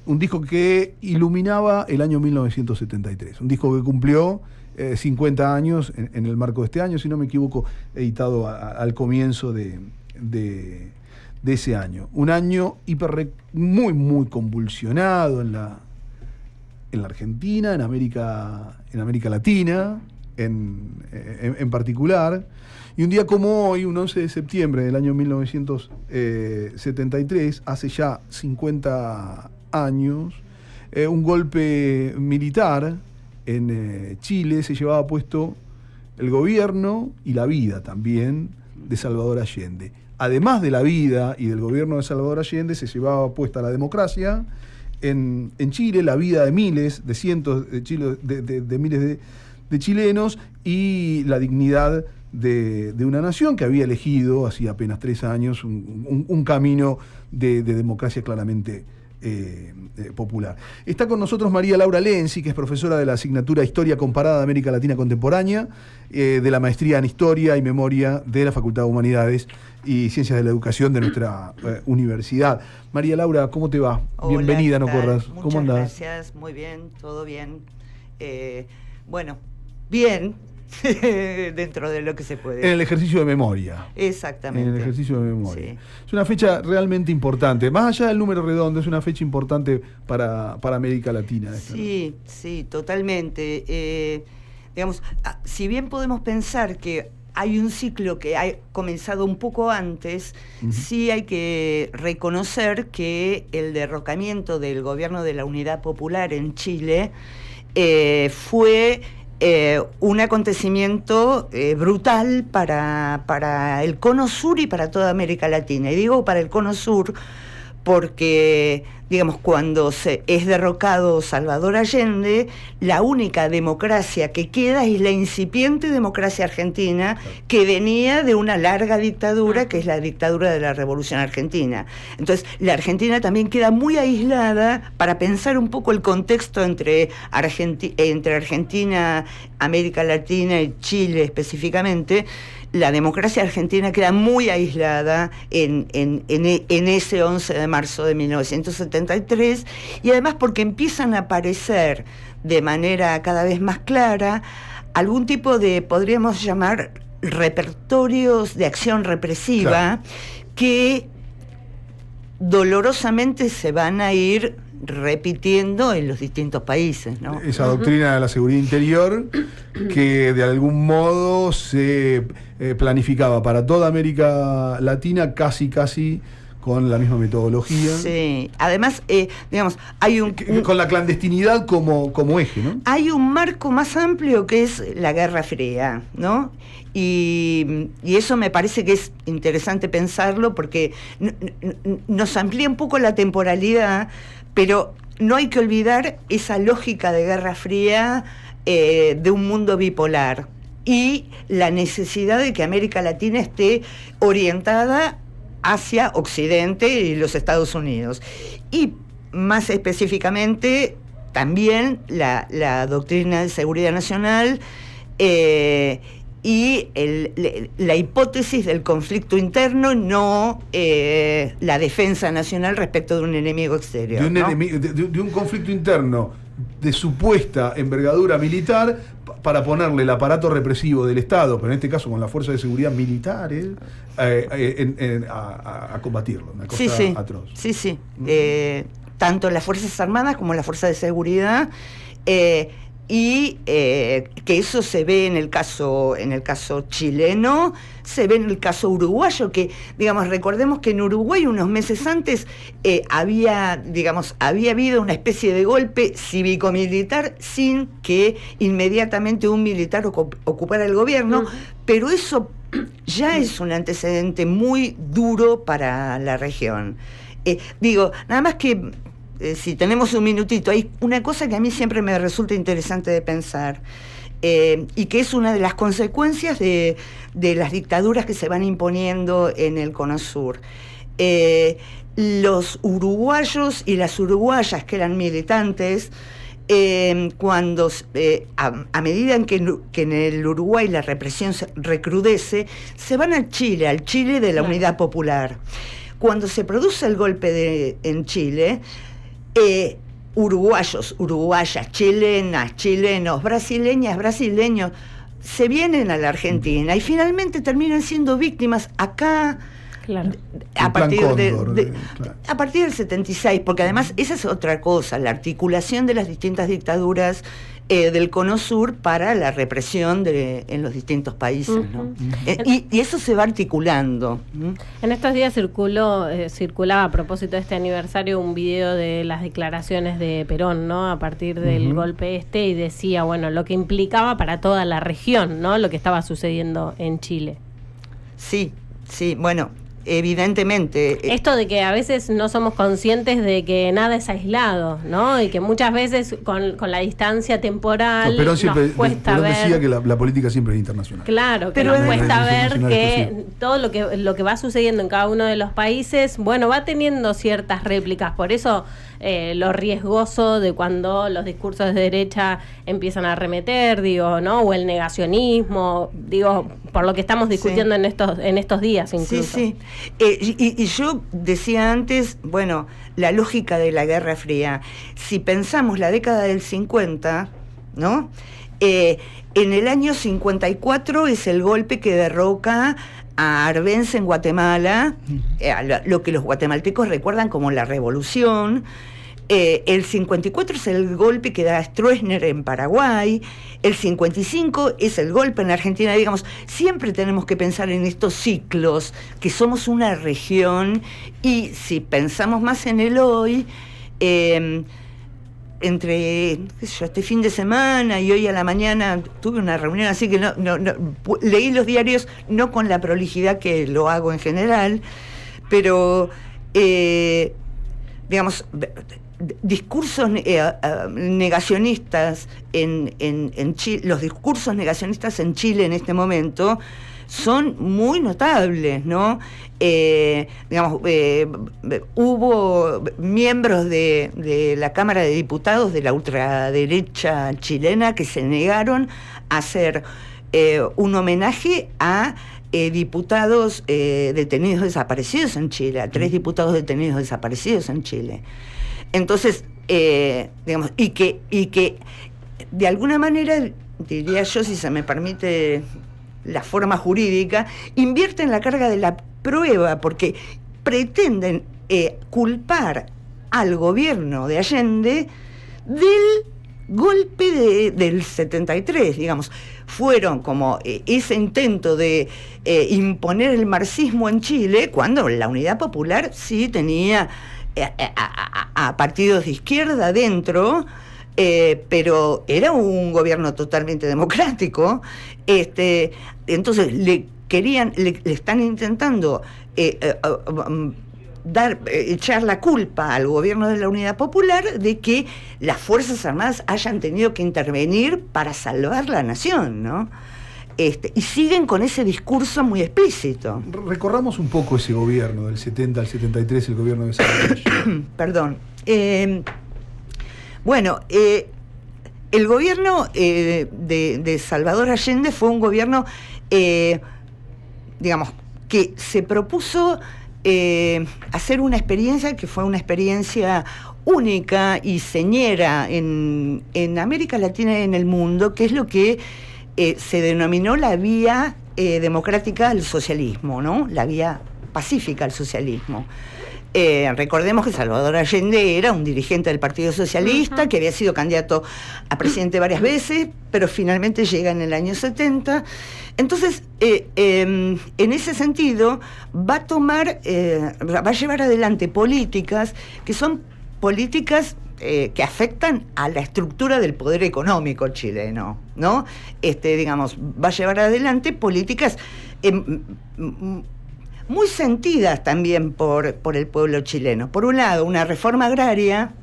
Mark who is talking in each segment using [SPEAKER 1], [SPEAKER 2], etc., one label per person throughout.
[SPEAKER 1] Un disco que iluminaba el año 1973, un disco que cumplió 50 años en el marco de este año, si no me equivoco, editado al comienzo de ese año. Un año muy convulsionado en la Argentina, en América Latina en particular. Y un día como hoy, un 11 de septiembre del año 1973, hace ya 50 años, un golpe militar en Chile. Se llevaba puesto el gobierno y la vida también de Salvador Allende. Además de la vida y del gobierno de Salvador Allende, se llevaba puesta la democracia en Chile, la vida de miles, de cientos de miles de chilenos, y la dignidad de una nación que había elegido hacía apenas 3 años un camino de democracia claramente popular. Está con nosotros María Laura Lenzi, que es profesora de la asignatura Historia Comparada de América Latina Contemporánea, de la maestría en Historia y Memoria de la Facultad de Humanidades y Ciencias de la Educación de nuestra universidad. María Laura, ¿cómo te va?
[SPEAKER 2] Hola,
[SPEAKER 1] bienvenida, no corras.
[SPEAKER 2] Muchas
[SPEAKER 1] ¿Cómo andás?
[SPEAKER 2] Gracias, muy bien, todo bien. Bueno, bien, dentro de lo que se puede.
[SPEAKER 1] En el ejercicio de memoria.
[SPEAKER 2] Exactamente.
[SPEAKER 1] En el ejercicio de memoria.
[SPEAKER 2] Sí.
[SPEAKER 1] Es una fecha realmente importante. Más allá del número redondo, es una fecha importante para América Latina.
[SPEAKER 2] Sí, ¿no? Sí, totalmente. Digamos, si bien podemos pensar que hay un ciclo que ha comenzado un poco antes, sí hay que reconocer que el derrocamiento del gobierno de la Unidad Popular en Chile fue un acontecimiento brutal para el Cono Sur y para toda América Latina. Y digo para el Cono Sur porque, digamos, cuando es derrocado Salvador Allende, la única democracia que queda es la incipiente democracia argentina, que venía de una larga dictadura, que es la dictadura de la Revolución Argentina. Entonces, la Argentina también queda muy aislada. Para pensar un poco el contexto entre Argentina, América Latina y Chile específicamente, la democracia argentina queda muy aislada en ese 11 de marzo de 1973, y además porque empiezan a aparecer de manera cada vez más clara algún tipo de, podríamos llamar, repertorios de acción represiva, claro, que dolorosamente se van a ir repitiendo en los distintos países, ¿no?
[SPEAKER 1] Esa doctrina de la seguridad interior que de algún modo se planificaba para toda América Latina casi con la misma metodología.
[SPEAKER 2] Sí, además, digamos, hay
[SPEAKER 1] con la clandestinidad como eje, ¿no?
[SPEAKER 2] Hay un marco más amplio que es la Guerra Fría, ¿no? Y eso me parece que es interesante pensarlo porque nos amplía un poco la temporalidad, pero no hay que olvidar esa lógica de Guerra Fría, de un mundo bipolar, y la necesidad de que América Latina esté orientada hacia Occidente y los Estados Unidos. Y más específicamente, también la doctrina de seguridad nacional, y la hipótesis del conflicto interno, no la defensa nacional respecto de un enemigo exterior.
[SPEAKER 1] De un conflicto interno de supuesta envergadura militar para ponerle el aparato represivo del Estado, pero en este caso con las fuerzas de seguridad militares, a combatirlo. Una cosa atroz.
[SPEAKER 2] Sí. Tanto las Fuerzas Armadas como las Fuerzas de Seguridad, y que eso se ve en el caso chileno, se ve en el caso uruguayo, que, digamos, recordemos que en Uruguay unos meses antes había habido una especie de golpe cívico-militar sin que inmediatamente un militar ocupara el gobierno, pero eso ya es un antecedente muy duro para la región. Nada más que, si tenemos un minutito, hay una cosa que a mí siempre me resulta interesante de pensar, y que es una de las consecuencias de las dictaduras que se van imponiendo en el Cono Sur. Los uruguayos y las uruguayas que eran militantes, cuando a medida en que en el Uruguay la represión se recrudece, se van al Chile de la Unidad Popular. Cuando se produce el golpe en Chile, Uruguayos, uruguayas, chilenas, chilenos, brasileñas, brasileños, se vienen a la Argentina y finalmente terminan siendo víctimas acá.
[SPEAKER 3] Claro.
[SPEAKER 2] A partir a partir del 76, porque además esa es otra cosa, la articulación de las distintas dictaduras del Cono Sur para la represión en los distintos países, ¿no? Y eso se va articulando.
[SPEAKER 3] En estos días circulaba a propósito de este aniversario un video de las declaraciones de Perón, ¿no? A partir del golpe y decía, bueno, lo que implicaba para toda la región, ¿no? Lo que estaba sucediendo en Chile.
[SPEAKER 2] Sí, bueno, evidentemente.
[SPEAKER 3] Esto de que a veces no somos conscientes de que nada es aislado, ¿no? Y que muchas veces con la distancia temporal
[SPEAKER 1] Perón siempre,
[SPEAKER 3] nos cuesta
[SPEAKER 1] Perón
[SPEAKER 3] ver...
[SPEAKER 1] decía que la política siempre es internacional.
[SPEAKER 3] Claro,
[SPEAKER 2] pero
[SPEAKER 3] nos cuesta ver que
[SPEAKER 1] sí.
[SPEAKER 3] todo lo que va sucediendo en cada uno de los países, bueno, va teniendo ciertas réplicas. Por eso lo riesgoso de cuando los discursos de derecha empiezan a arremeter, digo, ¿no? O el negacionismo, digo, por lo que estamos discutiendo en estos días incluso.
[SPEAKER 2] Sí. Y yo decía antes, bueno, la lógica de la Guerra Fría. Si pensamos la década del 50, ¿no? En el año 54 es el golpe que derroca a Arbenz en Guatemala, lo que los guatemaltecos recuerdan como la revolución. El 54 es el golpe que da Stroessner en Paraguay, el 55 es el golpe en Argentina. Digamos, siempre tenemos que pensar en estos ciclos, que somos una región, y si pensamos más en el hoy, entre este fin de semana y hoy a la mañana tuve una reunión, así que no, leí los diarios no con la prolijidad que lo hago en general, pero digamos, discursos negacionistas en Chile, los discursos negacionistas en Chile en este momento son muy notables, ¿no? Digamos, hubo miembros de la Cámara de Diputados de la ultraderecha chilena que se negaron a hacer un homenaje a diputados detenidos desaparecidos en Chile, a 3 diputados detenidos desaparecidos en Chile. Entonces, digamos, y que de alguna manera, diría yo, si se me permite la forma jurídica, invierten la carga de la prueba, porque pretenden culpar al gobierno de Allende del golpe del 73, digamos. Fueron como ese intento de imponer el marxismo en Chile, cuando la Unidad Popular sí tenía a partidos de izquierda dentro, pero era un gobierno totalmente democrático. Entonces le están intentando echar la culpa al gobierno de la Unidad Popular de que las Fuerzas Armadas hayan tenido que intervenir para salvar la nación, ¿no? Y siguen con ese discurso muy explícito.
[SPEAKER 1] Recorramos un poco ese gobierno, del 70 al 73, el gobierno de Salvador.
[SPEAKER 2] Perdón. Bueno, el gobierno de Salvador Allende fue un gobierno, digamos, que se propuso hacer una experiencia que fue una experiencia única y señera en América Latina y en el mundo, que es lo que se denominó la vía democrática al socialismo, ¿no? La vía pacífica al socialismo. Recordemos que Salvador Allende era un dirigente del Partido Socialista, que había sido candidato a presidente varias veces, pero finalmente llega en el año 70. Entonces, en ese sentido, va a llevar adelante políticas que son políticas que afectan a la estructura del poder económico chileno, ¿no? Digamos, va a llevar adelante políticas muy sentidas también por el pueblo chileno. Por un lado, una reforma agraria.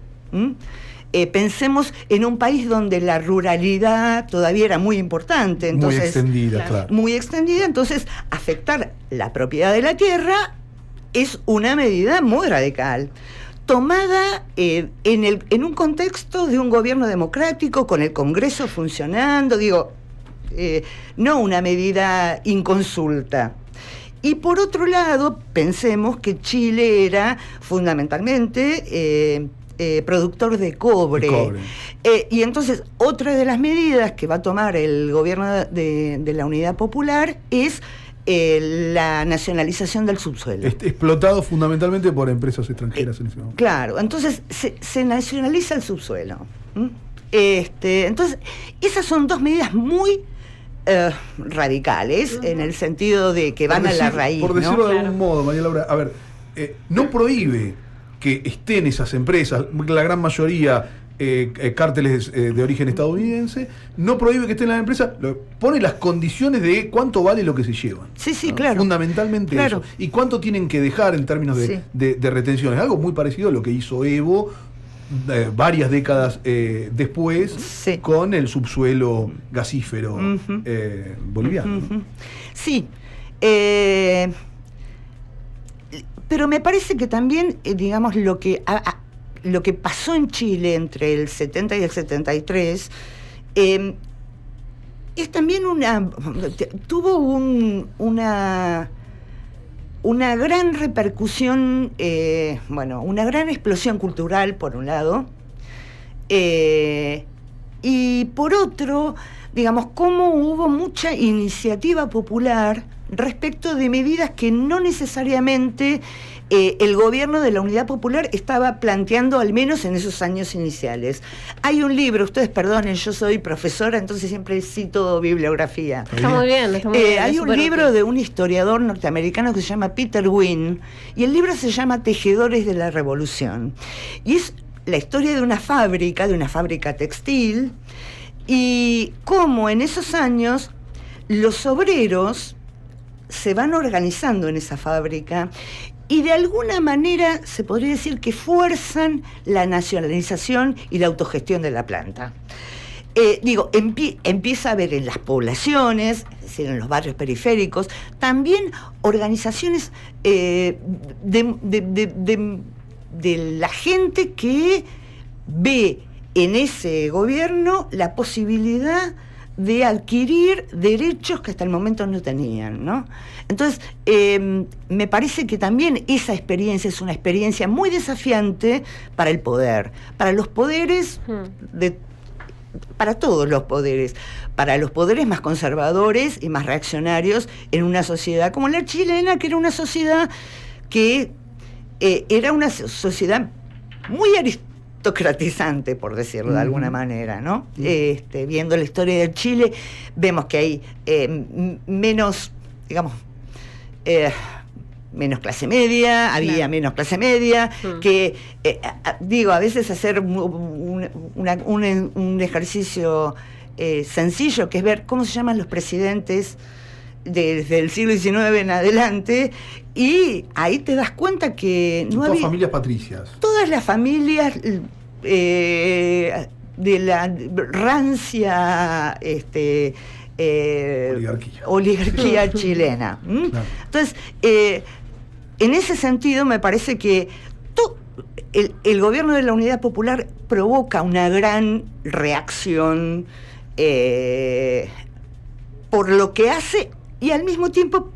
[SPEAKER 2] Pensemos en un país donde la ruralidad todavía era muy importante. Entonces,
[SPEAKER 1] muy extendida, claro.
[SPEAKER 2] Muy extendida, entonces afectar la propiedad de la tierra es una medida muy radical, tomada en un contexto de un gobierno democrático, con el Congreso funcionando, no una medida inconsulta. Y por otro lado, pensemos que Chile era fundamentalmente productor de cobre. Y entonces, otra de las medidas que va a tomar el gobierno de la Unidad Popular es la nacionalización del subsuelo.
[SPEAKER 1] Explotado fundamentalmente por empresas extranjeras en ese momento.
[SPEAKER 2] Claro, entonces se nacionaliza el subsuelo. Entonces, esas son dos medidas muy radicales, en el sentido de que van a la raíz.
[SPEAKER 1] Por decirlo de
[SPEAKER 3] Claro.
[SPEAKER 1] algún modo, María Laura, a ver, no prohíbe que estén esas empresas, la gran mayoría cárteles de origen estadounidense, no prohíbe que estén las empresas, pone las condiciones de cuánto vale lo que se llevan.
[SPEAKER 2] Sí,
[SPEAKER 1] ¿no?
[SPEAKER 2] claro.
[SPEAKER 1] Fundamentalmente
[SPEAKER 2] Claro.
[SPEAKER 1] eso. Y cuánto tienen que dejar en términos de retenciones. Algo muy parecido a lo que hizo Evo varias décadas después,
[SPEAKER 2] Sí.
[SPEAKER 1] con el subsuelo gasífero boliviano.
[SPEAKER 2] Ujú. Sí. Pero me parece que también, digamos, lo que pasó en Chile entre el 70 y el 73 es también tuvo una gran repercusión, una gran explosión cultural, por un lado, y por otro, digamos, cómo hubo mucha iniciativa popular respecto de medidas que no necesariamente el gobierno de la Unidad Popular estaba planteando, al menos en esos años iniciales. Hay un libro, ustedes perdonen, yo soy profesora, entonces siempre cito bibliografía.
[SPEAKER 3] Está muy bien, está muy bien.
[SPEAKER 2] Hay
[SPEAKER 3] es
[SPEAKER 2] un
[SPEAKER 3] súper
[SPEAKER 2] libro
[SPEAKER 3] útil.
[SPEAKER 2] de un historiador norteamericano que se llama Peter Wynne, y el libro se llama Tejedores de la Revolución. Y es la historia de una fábrica textil, y cómo en esos años los obreros se van organizando en esa fábrica y de alguna manera se podría decir que fuerzan la nacionalización y la autogestión de la planta. Empieza a haber en las poblaciones, es decir, en los barrios periféricos, también organizaciones de la gente que ve en ese gobierno la posibilidad de adquirir derechos que hasta el momento no tenían, ¿no? Entonces, me parece que también esa experiencia es una experiencia muy desafiante para el poder, para los poderes, para todos los poderes, para los poderes más conservadores y más reaccionarios en una sociedad como la chilena, que era una sociedad que era una sociedad muy aristocratizante, por decirlo de alguna manera, ¿no? Viendo la historia de Chile, vemos que hay menos, digamos, menos clase media, había menos clase media, que, a veces hacer un ejercicio sencillo, que es ver cómo se llaman los presidentes desde el siglo XIX en adelante, y ahí te das cuenta que no había...
[SPEAKER 1] familias patricias.
[SPEAKER 2] Todas las familias de la rancia oligarquía chilena.
[SPEAKER 1] Claro.
[SPEAKER 2] Entonces, en ese sentido me parece que el gobierno de la Unidad Popular provoca una gran reacción por lo que hace, y al mismo tiempo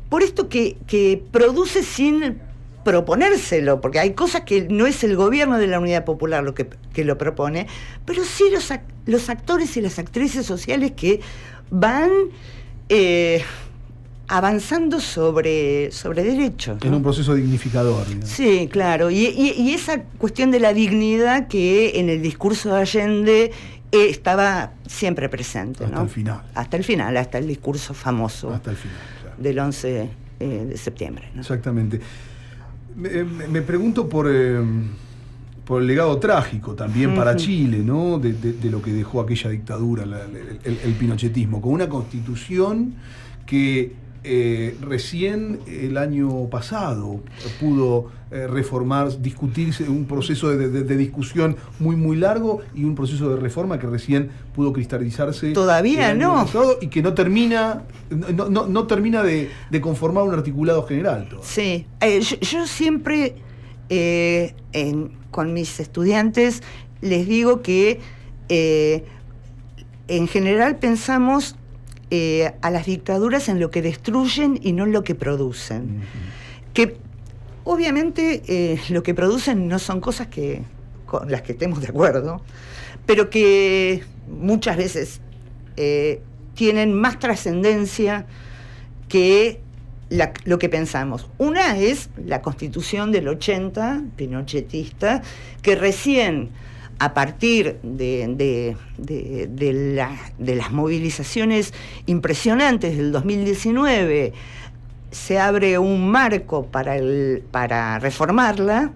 [SPEAKER 2] por esto que produce sin proponérselo, porque hay cosas que no es el gobierno de la Unidad Popular lo que lo propone, pero sí los actores y las actrices sociales que van avanzando sobre derechos, ¿no?
[SPEAKER 1] En un proceso dignificador, digamos.
[SPEAKER 2] Sí, claro, y esa cuestión de la dignidad que en el discurso de Allende estaba siempre presente,
[SPEAKER 1] Hasta
[SPEAKER 2] ¿no?
[SPEAKER 1] el final.
[SPEAKER 2] Hasta el final, hasta el discurso famoso
[SPEAKER 1] Hasta el final, claro.
[SPEAKER 2] del 11 de septiembre, ¿no?
[SPEAKER 1] Exactamente. Me pregunto por el legado trágico también para Chile, ¿no? De lo que dejó aquella dictadura, el pinochetismo, con una constitución que recién el año pasado pudo reformar, discutirse, un proceso de discusión muy largo, y un proceso de reforma que recién pudo cristalizarse.
[SPEAKER 2] Todavía
[SPEAKER 1] el año
[SPEAKER 2] no.
[SPEAKER 1] pasado, y que no termina de conformar un articulado general todavía.
[SPEAKER 2] Sí, yo siempre con mis estudiantes les digo que en general pensamos a las dictaduras en lo que destruyen y no en lo que producen. Que obviamente lo que producen no son cosas con las que estemos de acuerdo, pero que muchas veces tienen más trascendencia que lo que pensamos. Una es la Constitución del 80, pinochetista, que recién a partir de las movilizaciones impresionantes del 2019 se abre un marco para reformarla,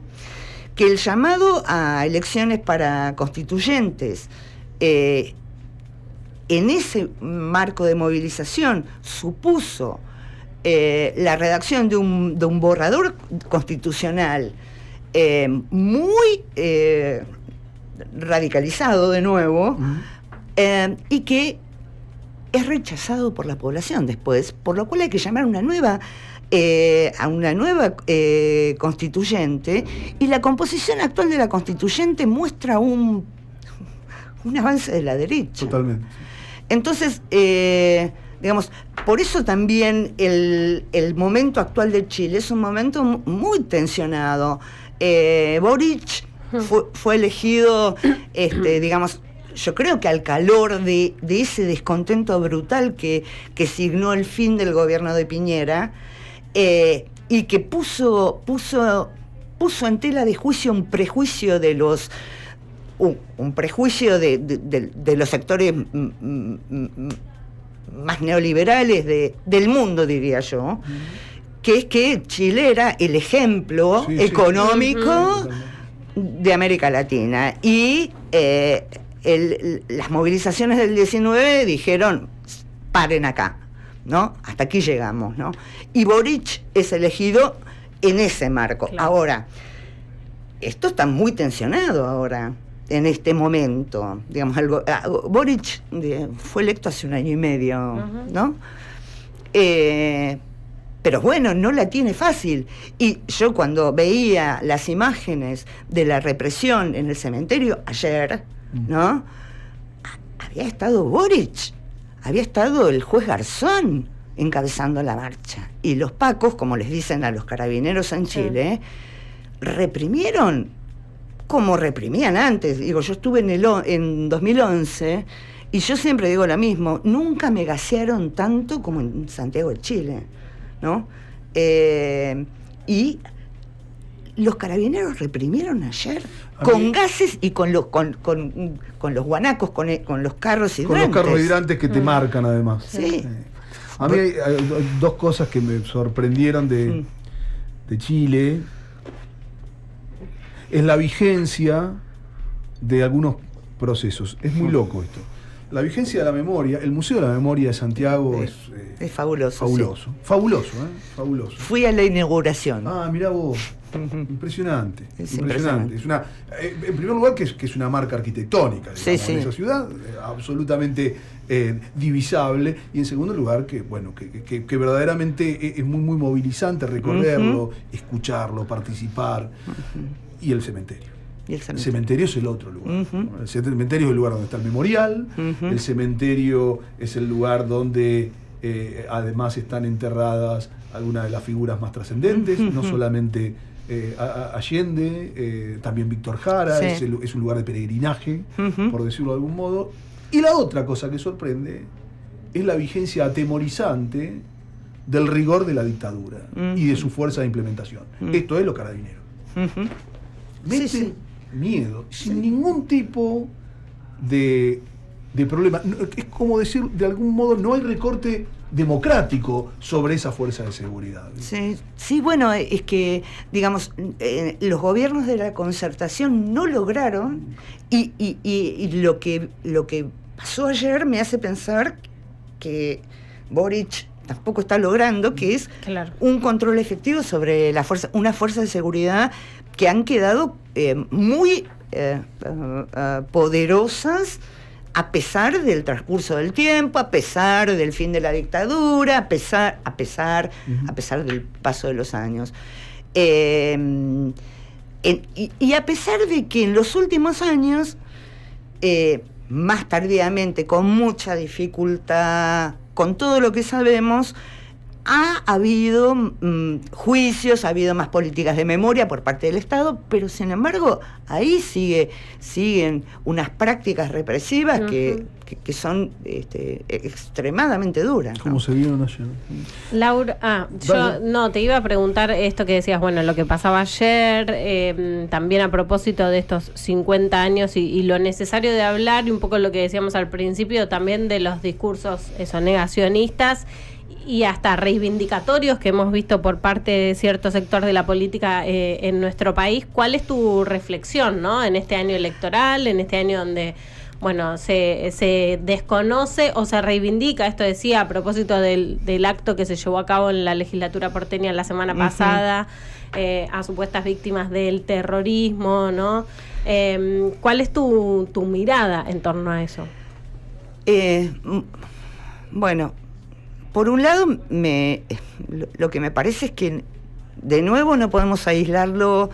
[SPEAKER 2] que el llamado a elecciones para constituyentes en ese marco de movilización supuso la redacción de un borrador constitucional muy radicalizado de nuevo, y que es rechazado por la población después, por lo cual hay que llamar a una nueva constituyente, y la composición actual de la constituyente muestra un avance de la derecha.
[SPEAKER 1] Totalmente.
[SPEAKER 2] Entonces, digamos, por eso también el momento actual de Chile es un momento muy tensionado. Boric fue elegido, digamos, yo creo que al calor de ese descontento brutal que signó el fin del gobierno de Piñera, y que puso en tela de juicio un prejuicio de los sectores más neoliberales del mundo, diría yo, que es que Chile era el ejemplo económico de América Latina. Y las movilizaciones del 19 dijeron, paren acá, ¿no? Hasta aquí llegamos, ¿no? Y Boric es elegido en ese marco. Claro. Ahora, esto está muy tensionado ahora, en este momento. Digamos, Boric fue electo hace 1 año y medio, ¿no? Pero bueno, no la tiene fácil. Y yo cuando veía las imágenes de la represión en el cementerio ayer, ¿no? Había estado Boric, había estado el juez Garzón encabezando la marcha. Y los pacos, como les dicen a los carabineros en Chile, reprimieron como reprimían antes. Digo, yo estuve en 2011 y yo siempre digo lo mismo, nunca me gasearon tanto como en Santiago de Chile, ¿no? Y los carabineros reprimieron ayer con gases y con los guanacos, con los carros hidrantes.
[SPEAKER 1] Con los carros hidrantes que te marcan además.
[SPEAKER 2] Sí.
[SPEAKER 1] A mí hay 2 cosas que me sorprendieron de Chile. Es la vigencia de algunos procesos. Es muy loco esto. La vigencia de la memoria, el Museo de la Memoria de Santiago es
[SPEAKER 2] fabuloso.
[SPEAKER 1] Fabuloso.
[SPEAKER 2] Sí.
[SPEAKER 1] Fabuloso.
[SPEAKER 2] Fui a la inauguración.
[SPEAKER 1] Mirá vos. Impresionante.
[SPEAKER 2] Es impresionante.
[SPEAKER 1] Es una, en primer lugar, que es una marca arquitectónica, digamos, en esa ciudad, absolutamente divisable. Y en segundo lugar, que verdaderamente es muy, muy movilizante recorrerlo, escucharlo, participar. Y el cementerio. El cementerio es el otro lugar. ¿No? El cementerio es el lugar donde está el memorial. El cementerio es el lugar donde además están enterradas algunas de las figuras más trascendentes, no solamente Allende, también Víctor Jara. Es un lugar de peregrinaje, por decirlo de algún modo. Y la otra cosa que sorprende es la vigencia atemorizante del rigor de la dictadura y de su fuerza de implementación. Esto es los carabineros. Mete miedo, sin ningún tipo de problema. Es como decir, de algún modo, no hay recorte democrático sobre esa fuerza de seguridad.
[SPEAKER 2] Sí, bueno, es que, digamos, los gobiernos de la Concertación no lograron, y lo que pasó ayer me hace pensar que Boric tampoco está logrando, que es un control efectivo sobre una fuerza de seguridad que han quedado muy poderosas a pesar del transcurso del tiempo, a pesar del fin de la dictadura, a pesar del paso de los años. Y a pesar de que en los últimos años, más tardíamente, con mucha dificultad, con todo lo que sabemos, ha habido juicios, ha habido más políticas de memoria por parte del Estado, pero sin embargo ahí siguen unas prácticas represivas que son extremadamente duras, ¿no?
[SPEAKER 1] Como se vieron ayer.
[SPEAKER 3] Laura, yo no, te iba a preguntar esto que decías, bueno, lo que pasaba ayer, también a propósito de estos 50 años y lo necesario de hablar, y un poco lo que decíamos al principio, también de los discursos negacionistas y hasta reivindicatorios que hemos visto por parte de cierto sector de la política en nuestro país. ¿Cuál es tu reflexión, ¿no?, en este año electoral, en este año donde, bueno, se desconoce o se reivindica, esto decía a propósito del acto que se llevó a cabo en la legislatura porteña la semana pasada, a supuestas víctimas del terrorismo, ¿no? ¿Cuál es tu mirada en torno a eso?
[SPEAKER 2] Bueno, por un lado, lo que me parece es que, de nuevo, no podemos aislarlo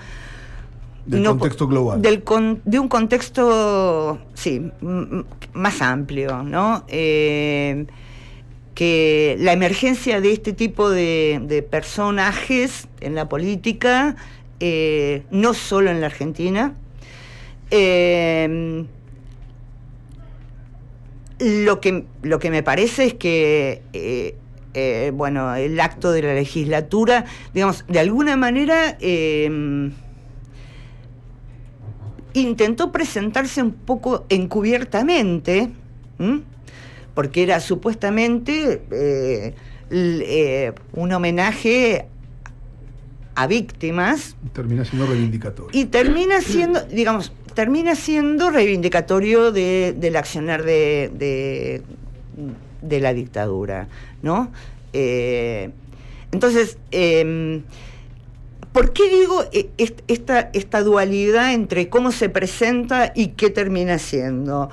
[SPEAKER 1] del contexto global.
[SPEAKER 2] De un contexto, sí, más amplio, ¿no? Que la emergencia de este tipo de personajes en la política, no solo en la Argentina, lo que me parece es que bueno, el acto de la legislatura, digamos, de alguna manera intentó presentarse un poco encubiertamente, porque era supuestamente un homenaje a víctimas.
[SPEAKER 1] Termina siendo reivindicatorio.
[SPEAKER 2] Y termina siendo reivindicatorio del accionar de la dictadura, ¿no? Entonces, ¿por qué digo esta dualidad entre cómo se presenta y qué termina siendo?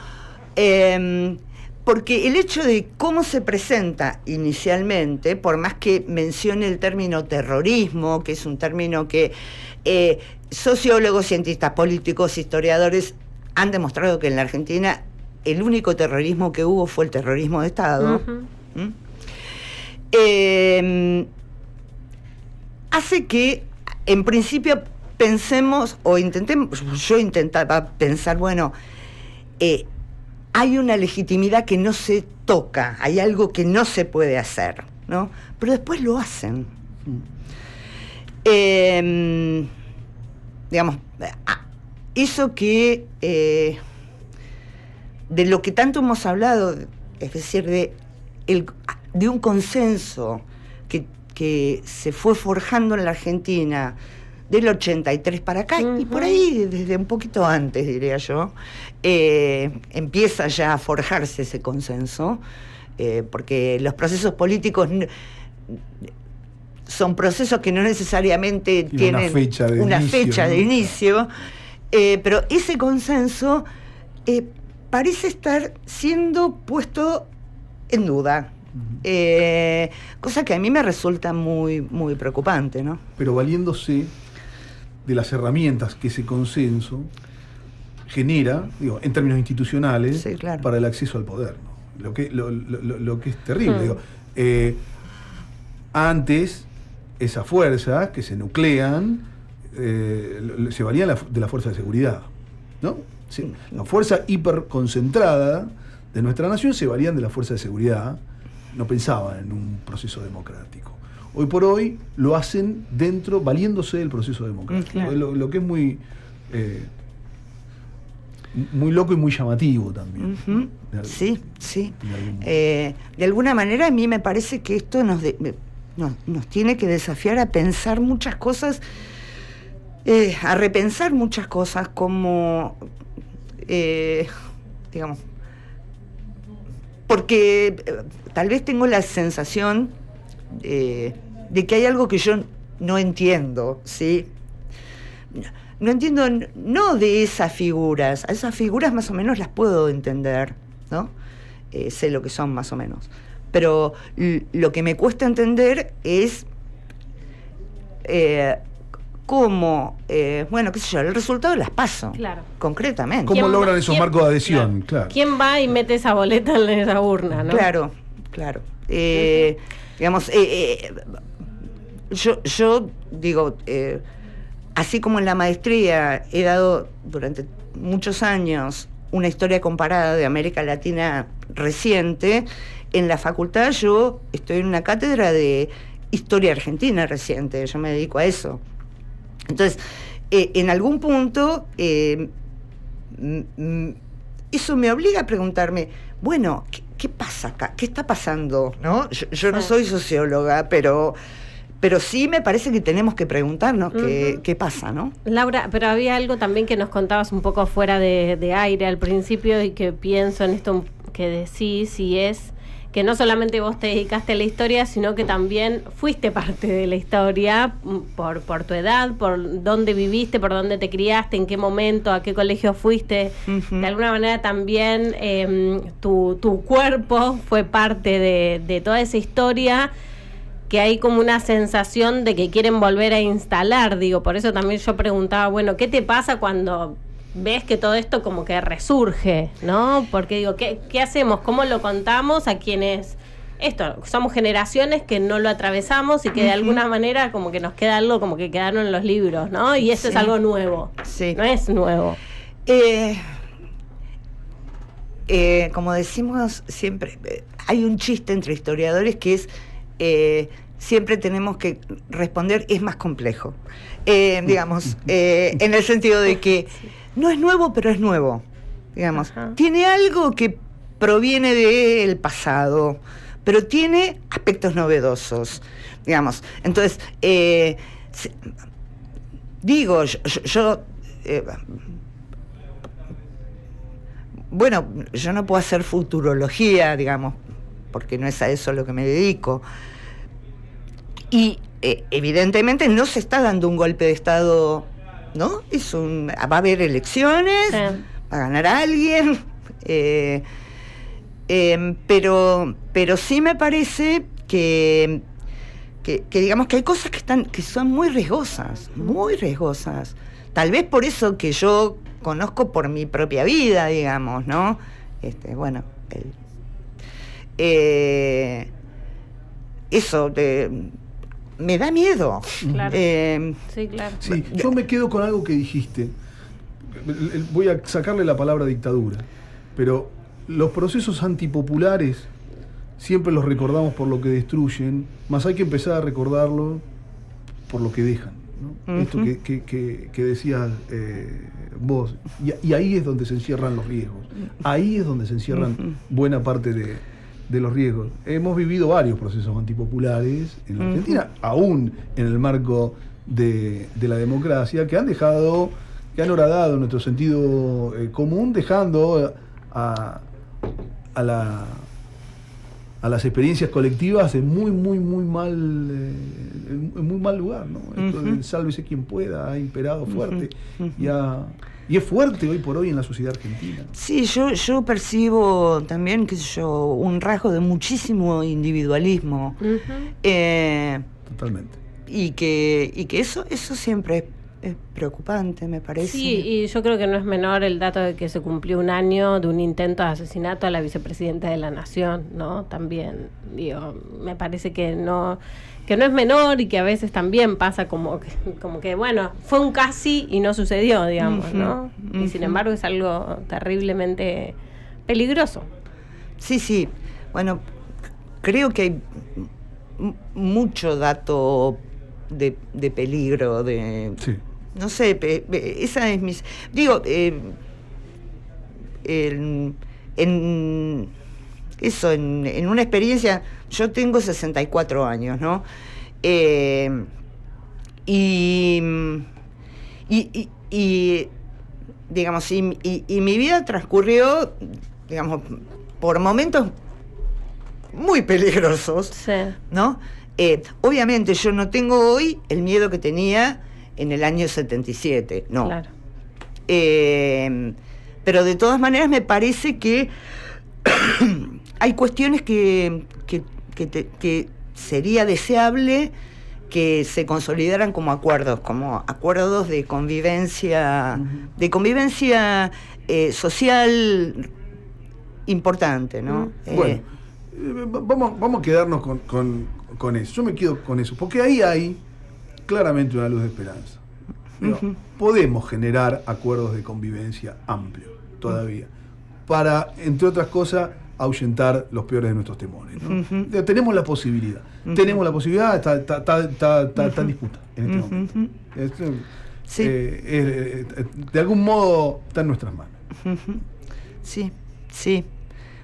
[SPEAKER 2] Porque el hecho de cómo se presenta inicialmente, por más que mencione el término terrorismo, que es un término que sociólogos, cientistas políticos, historiadores han demostrado que en la Argentina el único terrorismo que hubo fue el terrorismo de Estado. Hace que, en principio, pensemos, o yo intentaba pensar, bueno, hay una legitimidad que no se toca, hay algo que no se puede hacer, ¿no? Pero después lo hacen. Digamos, hizo que de lo que tanto hemos hablado, es decir, de un consenso que se fue forjando en la Argentina del 83 para acá, y por ahí desde un poquito antes, diría yo, empieza ya a forjarse ese consenso, porque los procesos políticos son procesos que no necesariamente tienen una fecha de inicio, pero ese consenso parece estar siendo puesto en duda. Cosa que a mí me resulta muy, muy preocupante, ¿no?
[SPEAKER 1] Pero valiéndose de las herramientas que ese consenso genera, digo, en términos institucionales, sí, claro, para el acceso al poder, ¿no? Lo que es terrible. Digo, antes, esas fuerzas que se nuclean se valían de la fuerza de seguridad, ¿no? Sí, la fuerza hiperconcentrada de nuestra nación se valían de la fuerza de seguridad, no pensaban en un proceso democrático. Hoy por hoy lo hacen valiéndose del proceso democrático. Claro. Lo que es muy loco y muy llamativo también.
[SPEAKER 2] Sí. De alguna manera a mí me parece que esto nos tiene que desafiar a pensar muchas cosas, a repensar muchas cosas, como digamos, porque tal vez tengo la sensación de que hay algo que yo no entiendo, ¿sí? No entiendo, no de esas figuras. A esas figuras más o menos las puedo entender, ¿no? Sé lo que son más o menos. Pero lo que me cuesta entender es cómo, bueno, qué sé yo, el resultado las paso, claro, concretamente.
[SPEAKER 1] ¿Cómo logran esos marcos de adhesión? Claro.
[SPEAKER 3] ¿Quién va y mete esa boleta en esa urna, no?
[SPEAKER 2] Claro. Digamos, yo digo, así como en la maestría he dado durante muchos años una historia comparada de América Latina reciente, en la facultad yo estoy en una cátedra de historia argentina reciente, yo me dedico a eso. Entonces, en algún punto, eso me obliga a preguntarme, bueno, ¿qué pasa acá? ¿Qué está pasando? ¿No? Yo no soy socióloga, pero sí me parece que tenemos que preguntarnos qué pasa, ¿no?
[SPEAKER 3] Laura, pero había algo también que nos contabas un poco fuera de aire al principio y que pienso en esto que decís, y es que no solamente vos te dedicaste a la historia, sino que también fuiste parte de la historia por tu edad, por dónde viviste, por dónde te criaste, en qué momento, a qué colegio fuiste. De alguna manera también tu cuerpo fue parte de toda esa historia, que hay como una sensación de que quieren volver a instalar, digo, por eso también yo preguntaba, bueno, ¿qué te pasa cuando ves que todo esto como que resurge, ¿no? Porque digo, ¿qué hacemos? ¿Cómo lo contamos a quienes somos generaciones que no lo atravesamos y que de alguna manera como que nos queda algo como que quedaron en los libros, ¿no? Y eso es algo nuevo.
[SPEAKER 2] Sí.
[SPEAKER 3] No es nuevo.
[SPEAKER 2] Como decimos siempre, hay un chiste entre historiadores que es siempre tenemos que responder, es más complejo. Digamos, en el sentido de que no es nuevo, pero es nuevo. Digamos, tiene algo que proviene del pasado, pero tiene aspectos novedosos. Digamos, entonces, digo, bueno, yo no puedo hacer futurología, digamos, porque no es a eso a lo que me dedico. Y evidentemente no se está dando un golpe de Estado, ¿no? Va a haber elecciones, va a ganar alguien, pero sí me parece que digamos que hay cosas que son muy riesgosas, Tal vez por eso que yo conozco por mi propia vida, digamos, ¿no? Bueno, eso me da miedo.
[SPEAKER 3] Claro. Sí, claro.
[SPEAKER 1] Sí, yo me quedo con algo que dijiste. Voy a sacarle la palabra dictadura, pero los procesos antipopulares siempre los recordamos por lo que destruyen, más hay que empezar a recordarlo por lo que dejan, ¿no? Esto que decías vos, y ahí es donde se encierran los riesgos, ahí es donde se encierran buena parte de los riesgos. Hemos vivido varios procesos antipopulares en la Argentina, aún en el marco de la democracia, que han horadado nuestro sentido común, dejando a las experiencias colectivas en muy mal lugar, ¿no? Esto del sálvese quien pueda ha imperado fuerte y es fuerte hoy por hoy en la sociedad argentina.
[SPEAKER 2] Sí, yo percibo también, qué sé yo, un rasgo de muchísimo individualismo.
[SPEAKER 1] Totalmente.
[SPEAKER 2] Y que eso siempre es preocupante, me parece.
[SPEAKER 3] Sí, y yo creo que no es menor el dato de que se cumplió un año de un intento de asesinato a la vicepresidenta de la Nación, ¿no? También, digo, me parece que no es menor y que a veces también pasa como que bueno, fue un casi y no sucedió, digamos, ¿no? Y sin embargo es algo terriblemente peligroso.
[SPEAKER 2] Sí. Bueno, creo que hay mucho dato de peligro,
[SPEAKER 1] Sí.
[SPEAKER 2] No sé, esa es mis... Digo, en una experiencia, yo tengo 64 años, ¿no? Y digamos, y mi vida transcurrió, digamos, por momentos muy peligrosos,
[SPEAKER 3] Sí.
[SPEAKER 2] ¿no? Obviamente yo no tengo hoy el miedo que tenía en el año 77, no.
[SPEAKER 3] Claro.
[SPEAKER 2] Pero de todas maneras me parece que hay cuestiones que sería deseable que se consolidaran como acuerdos de convivencia, social importante, ¿no?
[SPEAKER 1] Bueno, Vamos a quedarnos con eso. Yo me quedo con eso, porque ahí hay claramente una luz de esperanza. Digo, podemos generar acuerdos de convivencia amplios todavía, para, entre otras cosas, ahuyentar los peores de nuestros temores, ¿no? Tenemos la posibilidad, está en disputa en este momento.
[SPEAKER 2] Sí.
[SPEAKER 1] De algún modo está en nuestras manos.
[SPEAKER 2] Sí, sí.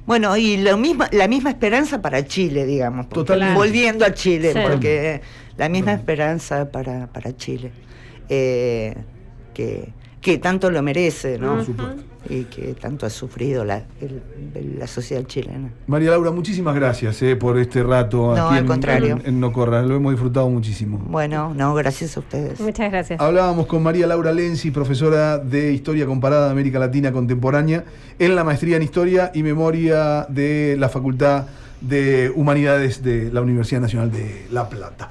[SPEAKER 2] Bueno, y la misma esperanza para Chile, digamos.
[SPEAKER 1] Totalmente.
[SPEAKER 2] Volviendo a Chile,
[SPEAKER 3] Sí.
[SPEAKER 2] porque la misma esperanza para Chile, que tanto lo merece, ¿no?
[SPEAKER 1] Por supuesto.
[SPEAKER 2] Y que tanto ha sufrido la sociedad chilena.
[SPEAKER 1] María Laura, muchísimas gracias por este rato
[SPEAKER 2] No,
[SPEAKER 1] aquí
[SPEAKER 2] al contrario.
[SPEAKER 1] en No Corra. Lo hemos disfrutado muchísimo.
[SPEAKER 2] Bueno, no, gracias a ustedes.
[SPEAKER 3] Muchas gracias.
[SPEAKER 1] Hablábamos con María Laura Lenzi, profesora de Historia Comparada de América Latina Contemporánea, en la maestría en Historia y Memoria de la Facultad de Humanidades de la Universidad Nacional de La Plata.